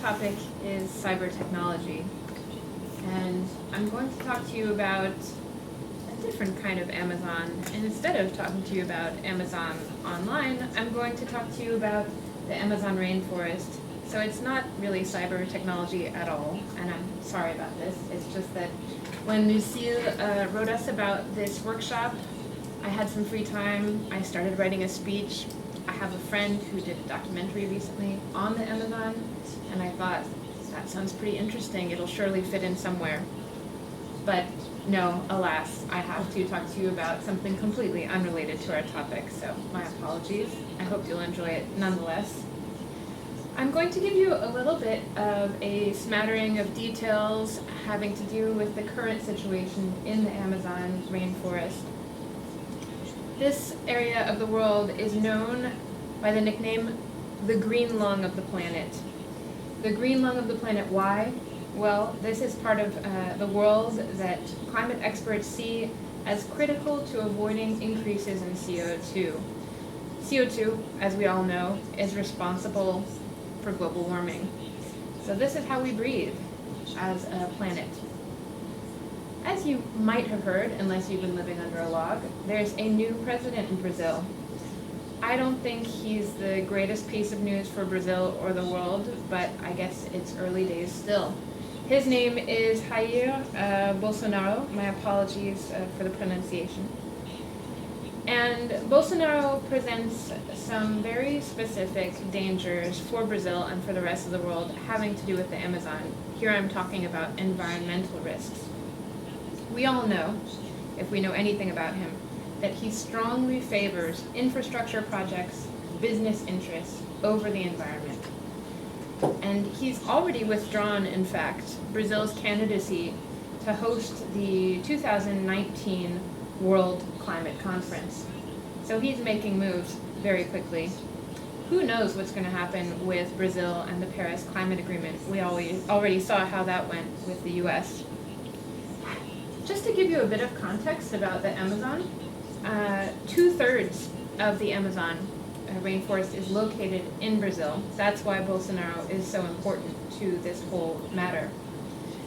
topic is cyber technology, and I'm going to talk to you about a different kind of Amazon. And instead of talking to you about Amazon online, I'm going to talk to you about the Amazon rainforest. So it's not really cyber technology at all, and I'm sorry about this. It's just that when Lucille wrote us about this workshop, I had some free time. I started writing a speech. I have a friend who did a documentary recently on the Amazon, and I thought, that sounds pretty interesting. It'll surely fit in somewhere. But no, alas, I have to talk to you about something completely unrelated to our topic, so my apologies. I hope you'll enjoy it nonetheless. I'm going to give you a little bit of a smattering of details having to do with the current situation in the Amazon rainforest. This area of the world is known by the nickname the green lung of the planet. The green lung of the planet, why? Well, this is part of the world that climate experts see as critical to avoiding increases in CO2. CO2, as we all know, is responsible for global warming. So this is how we breathe as a planet. As you might have heard, unless you've been living under a log, there's a new president in Brazil. I don't think he's the greatest piece of news for Brazil or the world, but I guess it's early days still. His name is Jair Bolsonaro. My apologies for the pronunciation. And Bolsonaro presents some very specific dangers for Brazil and for the rest of the world having to do with the Amazon. Here I'm talking about environmental risks. We all know, if we know anything about him, that he strongly favors infrastructure projects, business interests over the environment. And he's already withdrawn, in fact, Brazil's candidacy to host the 2019 World Climate Conference. So he's making moves very quickly. Who knows what's going to happen with Brazil and the Paris Climate Agreement? We already saw how that went with the US. Just to give you a bit of context about the Amazon, 2/3 of the Amazon rainforest is located in Brazil. That's why Bolsonaro is so important to this whole matter.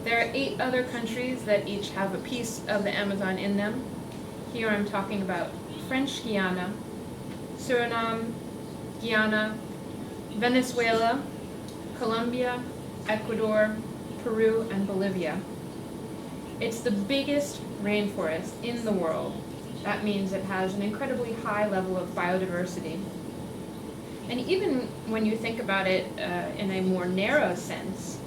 There are 8 other countries that each have a piece of the Amazon in them. Here I'm talking about French Guiana, Suriname, Guyana, Venezuela, Colombia, Ecuador, Peru, and Bolivia. It's the biggest rainforest in the world. That means it has an incredibly high level of biodiversity. And even when you think about it in a more narrow sense,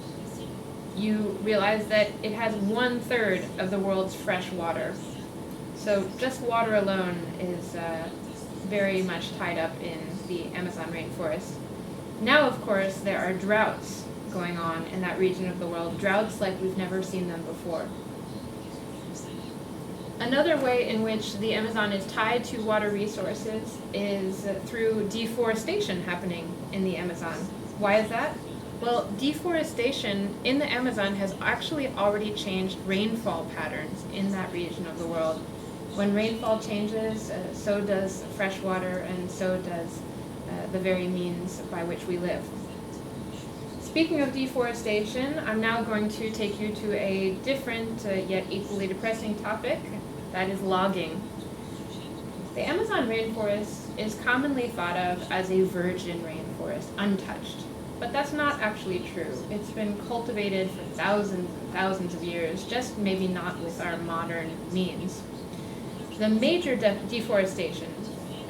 you realize that it has 1/3 of the world's fresh water. So just water alone is very much tied up in the Amazon rainforest. Now, of course, there are droughts going on in that region of the world, droughts like we've never seen them before. Another way in which the Amazon is tied to water resources is through deforestation happening in the Amazon. Why is that? Well, deforestation in the Amazon has actually already changed rainfall patterns in that region of the world. When rainfall changes, so does fresh water, and so does the very means by which we live. Speaking of deforestation, I'm now going to take you to a different yet equally depressing topic, that is logging. The Amazon rainforest is commonly thought of as a virgin rainforest, untouched. But that's not actually true. It's been cultivated for thousands and thousands of years, just maybe not with our modern means. The major deforestation,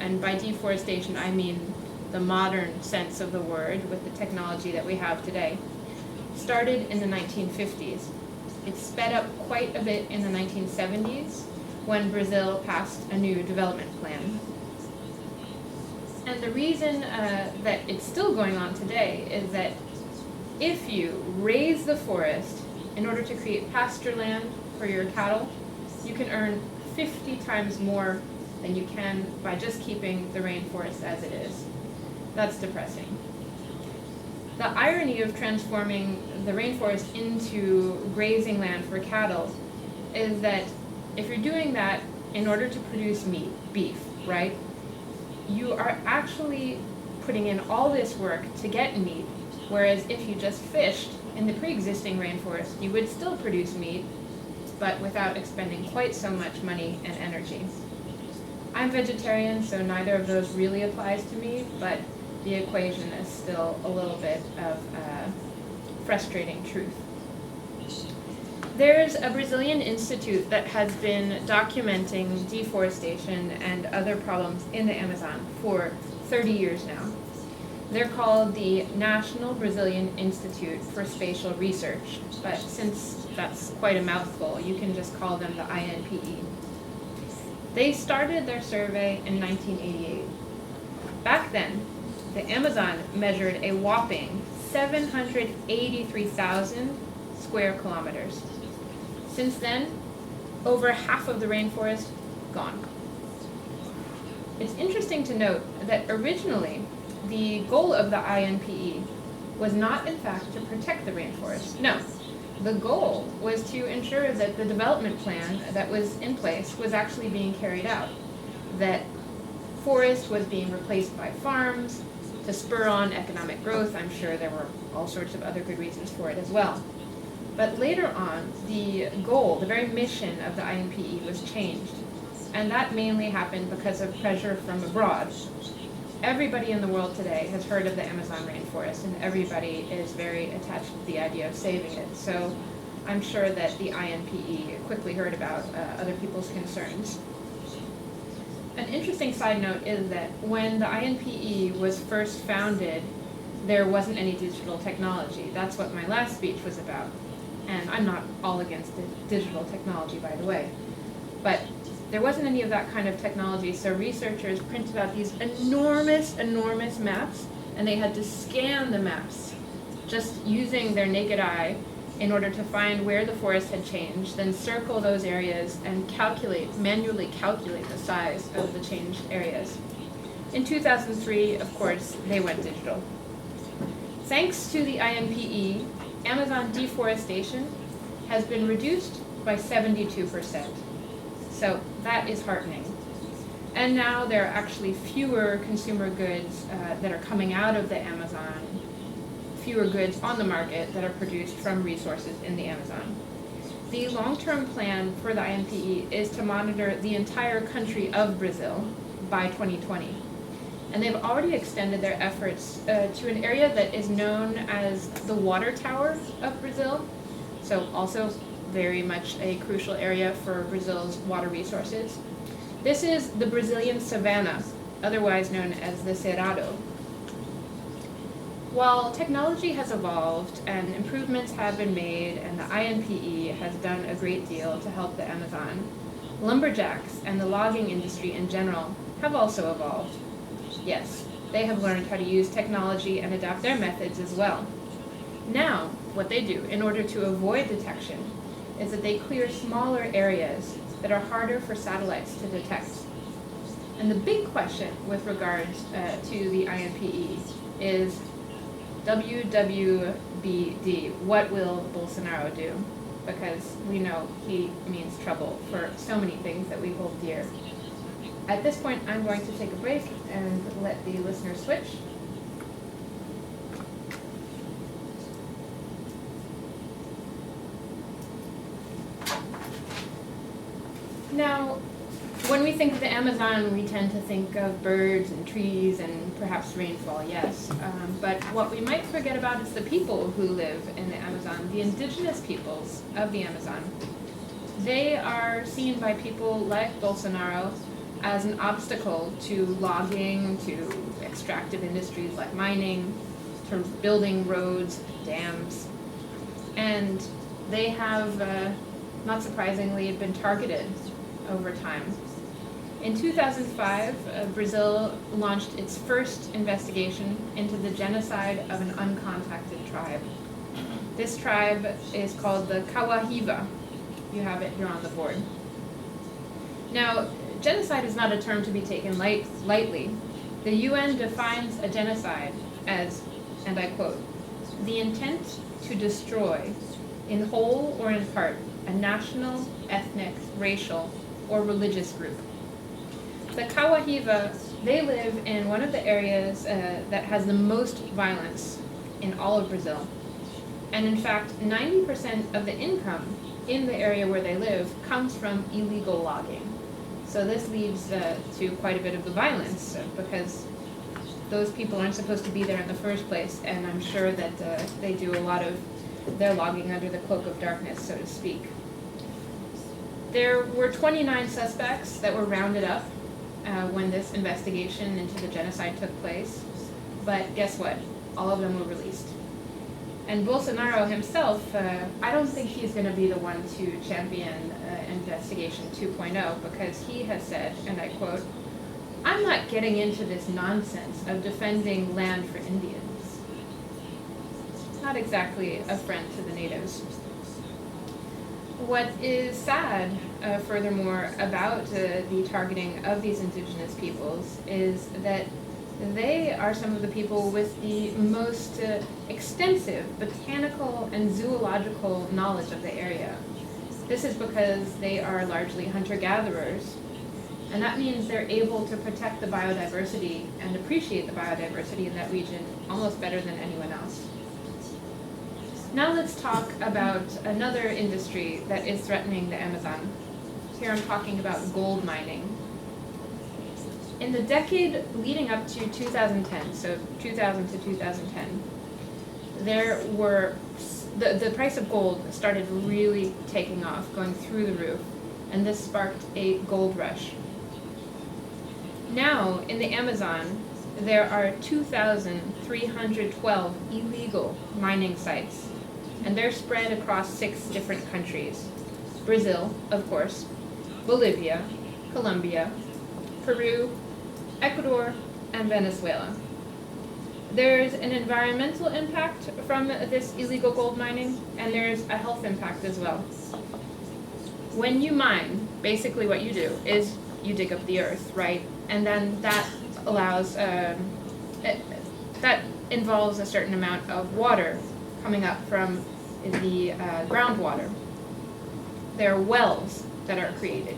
and by deforestation I mean the modern sense of the word with the technology that we have today, started in the 1950s. It sped up quite a bit in the 1970s when Brazil passed a new development plan. And the reason that it's still going on today is that if you raise the forest in order to create pasture land for your cattle, you can earn 50 times more than you can by just keeping the rainforest as it is. That's depressing. The irony of transforming the rainforest into grazing land for cattle is that if you're doing that in order to produce meat, beef, right, you are actually putting in all this work to get meat whereas if you just fished in the pre-existing rainforest, you would still produce meat, but without expending quite so much money and energy. I'm vegetarian, so neither of those really applies to me, but the equation is still a little bit of frustrating truth. There's a Brazilian institute that has been documenting deforestation and other problems in the Amazon for 30 years now. They're called the National Brazilian Institute for Spatial Research, but since that's quite a mouthful, you can just call them the INPE. They started their survey in 1988. Back then, the Amazon measured a whopping 783,000 square kilometers. Since then, over half of the rainforest gone. It's interesting to note that originally, the goal of the INPE was not, in fact, to protect the rainforest. No, the goal was to ensure that the development plan that was in place was actually being carried out, that forest was being replaced by farms to spur on economic growth. I'm sure there were all sorts of other good reasons for it as well. But later on, the goal, the very mission of the INPE was changed, and that mainly happened because of pressure from abroad. Everybody in the world today has heard of the Amazon rainforest, and everybody is very attached to the idea of saving it. So I'm sure that the INPE quickly heard about other people's concerns. An interesting side note is that when the INPE was first founded, there wasn't any digital technology. That's what my last speech was about. And I'm not all against digital technology, by the way. But there wasn't any of that kind of technology, so researchers printed out these enormous maps, and they had to scan the maps just using their naked eye in order to find where the forest had changed, then circle those areas and manually calculate the size of the changed areas. In 2003, of course, they went digital. Thanks to the INPE, Amazon deforestation has been reduced by 72%. So that is heartening. And now there are actually fewer consumer goods that are coming out of the Amazon, fewer goods on the market that are produced from resources in the Amazon. The long-term plan for the INPE is to monitor the entire country of Brazil by 2020. And they've already extended their efforts to an area that is known as the water tower of Brazil. So also very much a crucial area for Brazil's water resources. This is the Brazilian savanna, otherwise known as the Cerrado. While technology has evolved and improvements have been made and the INPE has done a great deal to help the Amazon, lumberjacks and the logging industry in general have also evolved. Yes, they have learned how to use technology and adapt their methods as well. Now, what they do in order to avoid detection is that they clear smaller areas that are harder for satellites to detect. And the big question with regards to the INPE is WWBD, what will Bolsonaro do? Because we know he means trouble for so many things that we hold dear. At this point, I'm going to take a break and let the listener switch. Now, when we think of the Amazon, we tend to think of birds and trees and perhaps rainfall, yes. But what we might forget about is the people who live in the Amazon, the indigenous peoples of the Amazon. They are seen by people like Bolsonaro as an obstacle to logging, to extractive industries like mining, to building roads, dams. And they have, not surprisingly, been targeted over time. In 2005, Brazil launched its first investigation into the genocide of an uncontacted tribe. This tribe is called the Kawahiva. You have it here on the board. Now, genocide is not a term to be taken lightly. The UN defines a genocide as, and I quote, the intent to destroy, in whole or in part, a national, ethnic, racial, or religious group. The Kawahiva, they live in one of the areas that has the most violence in all of Brazil. And in fact, 90% of the income in the area where they live comes from illegal logging. So this leads to quite a bit of the violence because those people aren't supposed to be there in the first place, and I'm sure that they do a lot of their logging under the cloak of darkness, so to speak. There were 29 suspects that were rounded up when this investigation into the genocide took place, but guess what? All of them were released. And Bolsonaro himself, I don't think he's going to be the one to champion Investigation 2.0 because he has said, and I quote, "I'm not getting into this nonsense of defending land for Indians." Not exactly a friend to the natives. What is sad, furthermore, about the targeting of these indigenous peoples is that they are some of the people with the most extensive botanical and zoological knowledge of the area. This is because they are largely hunter-gatherers, and that means they're able to protect the biodiversity and appreciate the biodiversity in that region almost better than anyone else. Now let's talk about another industry that is threatening the Amazon. Here I'm talking about gold mining. In the decade leading up to 2010, so 2000 to 2010, the price of gold started really taking off, going through the roof, and this sparked a gold rush. Now, in the Amazon, there are 2,312 illegal mining sites, and they're spread across 6 different countries. Brazil, of course, Bolivia, Colombia, Peru, Ecuador, and Venezuela. There's an environmental impact from this illegal gold mining, and there's a health impact as well. When you mine, basically what you do is you dig up the earth, right? And then that allows, that involves a certain amount of water coming up from the groundwater. There are wells that are created.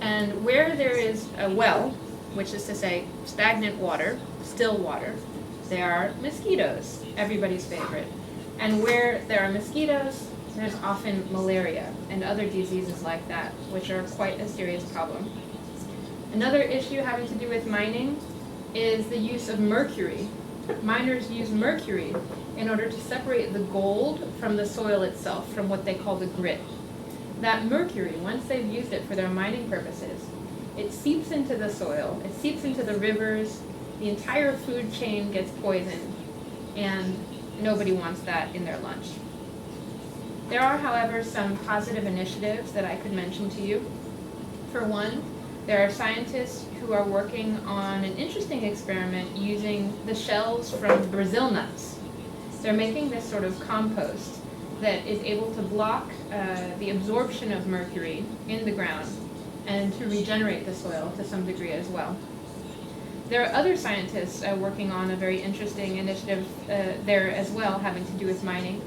And where there is a well, which is to say stagnant water, still water, there are mosquitoes, everybody's favorite. And where there are mosquitoes, there's often malaria and other diseases like that, which are quite a serious problem. Another issue having to do with mining is the use of mercury. Miners use mercury in order to separate the gold from the soil itself, from what they call the grit. That mercury, once they've used it for their mining purposes, it seeps into the soil, it seeps into the rivers, the entire food chain gets poisoned, and nobody wants that in their lunch. There are, however, some positive initiatives that I could mention to you. For one, there are scientists who are working on an interesting experiment using the shells from Brazil nuts. They're making this sort of compost that is able to block the absorption of mercury in the ground and to regenerate the soil to some degree as well. There are other scientists working on a very interesting initiative there as well, having to do with mining,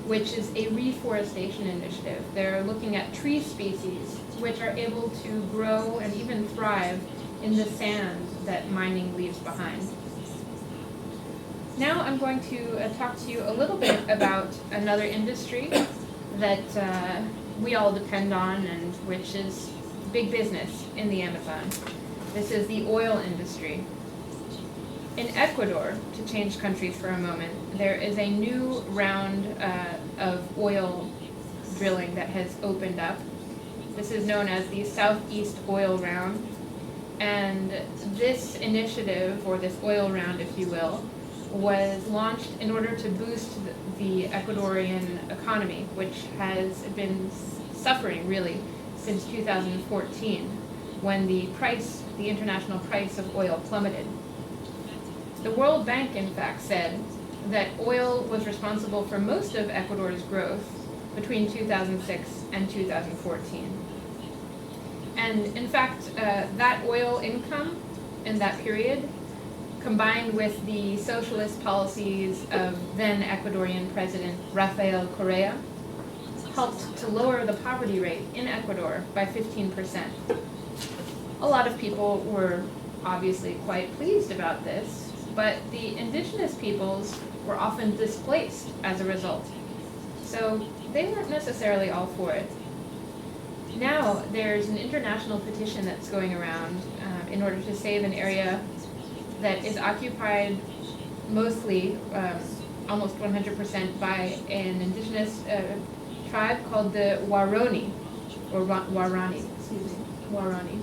which is a reforestation initiative. They're looking at tree species which are able to grow and even thrive in the sand that mining leaves behind. Now I'm going to talk to you a little bit about another industry that we all depend on and which is big business in the Amazon. This is the oil industry. In Ecuador, to change countries for a moment, there is a new round of oil drilling that has opened up. This is known as the Southeast Oil Round. And this initiative, or this oil round, if you will, was launched in order to boost the Ecuadorian economy, which has been suffering really since 2014, when the international price of oil plummeted. The World Bank, in fact, said that oil was responsible for most of Ecuador's growth between 2006 and 2014. And in fact, that oil income in that period, combined with the socialist policies of then Ecuadorian President Rafael Correa, helped to lower the poverty rate in Ecuador by 15%. A lot of people were obviously quite pleased about this, but the indigenous peoples were often displaced as a result. So they weren't necessarily all for it. Now there's an international petition that's going around in order to save an area that is occupied mostly, almost 100% by an indigenous tribe called the Waroni, or Warani, Warani.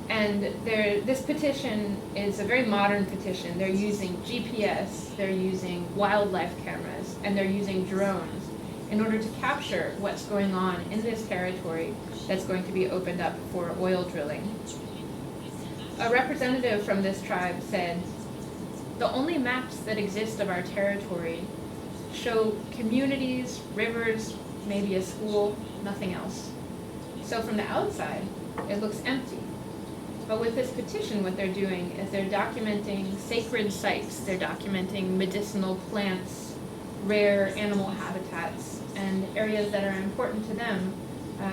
And this petition is a very modern petition. They're using GPS, they're using wildlife cameras, and they're using drones in order to capture what's going on in this territory that's going to be opened up for oil drilling. A representative from this tribe said, "The only maps that exist of our territory show communities, rivers, maybe a school, nothing else. So from the outside, it looks empty. But with this petition, what they're doing is they're documenting sacred sites, they're documenting medicinal plants, rare animal habitats, and areas that are important to them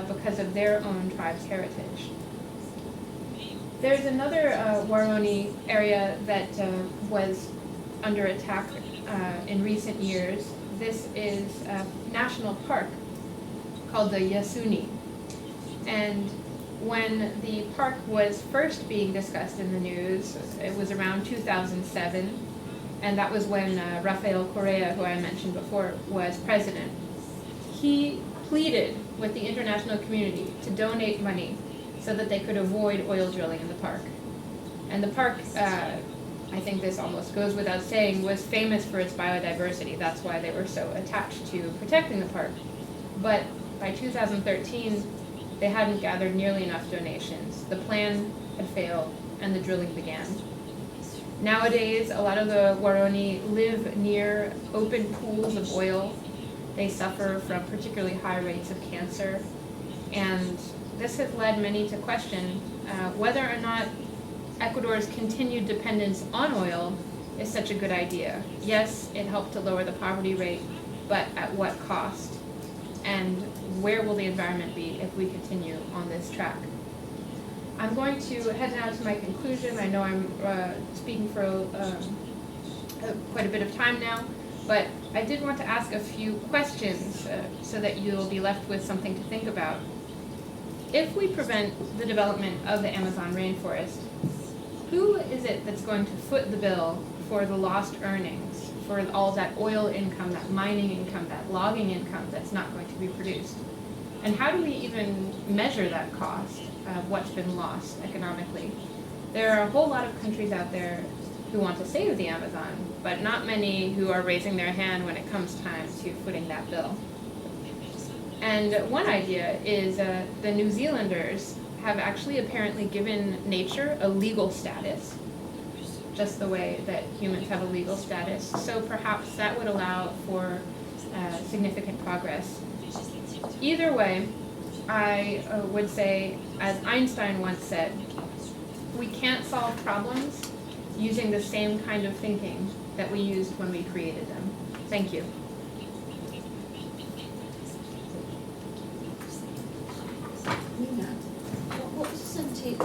because of their own tribe's heritage." There's another Waroni area that was under attack in recent years. This is a national park called the Yasuni. And when the park was first being discussed in the news, it was around 2007, and that was when Rafael Correa, who I mentioned before, was president. He pleaded with the international community to donate money so that they could avoid oil drilling in the park. And the park, I think this almost goes without saying, was famous for its biodiversity. That's why they were so attached to protecting the park. But by 2013, they hadn't gathered nearly enough donations. The plan had failed, and the drilling began. Nowadays, a lot of the Waroni live near open pools of oil. They suffer from particularly high rates of cancer, and this has led many to question whether or not Ecuador's continued dependence on oil is such a good idea. Yes, it helped to lower the poverty rate, but at what cost? And where will the environment be if we continue on this track? I'm going to head now to my conclusion. I know I'm speaking for quite a bit of time now, but I did want to ask a few questions so that you'll be left with something to think about. If we prevent the development of the Amazon rainforest, who is it that's going to foot the bill for the lost earnings, for all that oil income, that mining income, that logging income that's not going to be produced? And how do we even measure that cost of what's been lost economically? There are a whole lot of countries out there who want to save the Amazon, but not many who are raising their hand when it comes time to footing that bill. And one idea is the New Zealanders have actually apparently given nature a legal status, just the way that humans have a legal status. So perhaps that would allow for significant progress. Either way, I would say, as Einstein once said, we can't solve problems using the same kind of thinking that we used when we created them. Thank you. What percentage